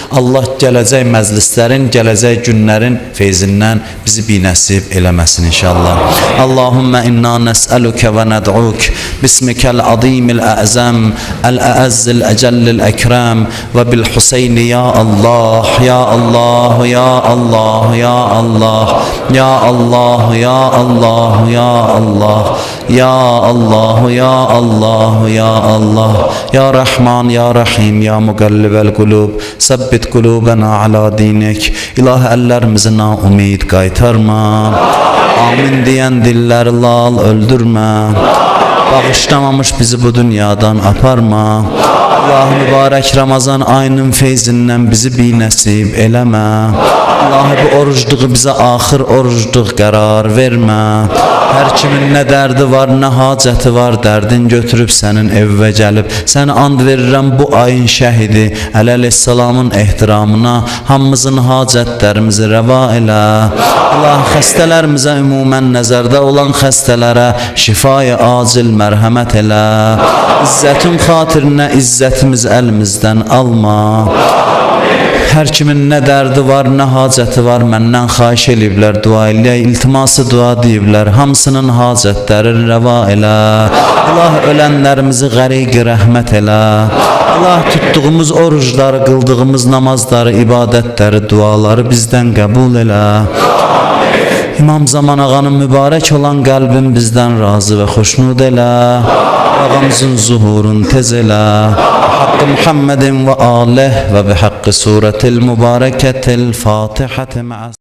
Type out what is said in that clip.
Allah gələcək məclislərin, gələcək günlərin feyzindən bizi binəsib eləməsin inşallah. Allahümme inna nes'aluke ve ned'uk bismikel azimil a'zam el-a'azzil ecellil ekrem ve bil Huseyni ya Allah, ya Allah, ya Allah, ya Allah, ya Allah, ya Allah, ya Allah, ya Allah, ya Allah, ya Allah, ya Rahman, ya Rahim, ya Mugallibel kulub, sabbit kulubena ala dinik. İlahi ellerimizi naumid qaytarma, amin diyen dilleri lal öldürme, bağışlamamış bizi bu dünyadan aparma. Allah mübarek Ramazan ayının feyzinden bizi binəsib eləmə. Allah bu orucluğu bize ahir orucluq qərar vermə. Her kimin ne derdi var, ne haceti var, derdin götürüp senin evve gelip, sen and verirəm bu ayın şəhidi Əleyhisselamın ehtiramına hamımızın hacetlerimizi rəva elə. Allah xəstələrimizə ümumən nəzərdə olan xəstələrə şifayı acil mərhəmət elə. İzzətin xatirinə izzətimiz əlimizdən alma. Her kimin ne derdi var, ne haceti var, məndən xahiş eləyiblər, dua eləyək, iltiması dua deyiblər, hamısının hacetləri rəva elə. Allah ölənlərimizi qəriq rəhmət elə. Allah tuttuğumuz orucları, qıldığımız namazları, ibadətləri, duaları bizdən qəbul elə. İmam Zaman ağanın mübarek olan kalbin bizden razı ve hoşnut elə. Ağamızın zuhurun tez elə. Hakkı Muhammedin ve aleh ve bi hakkı suretil mübareketil Fatihati ma'a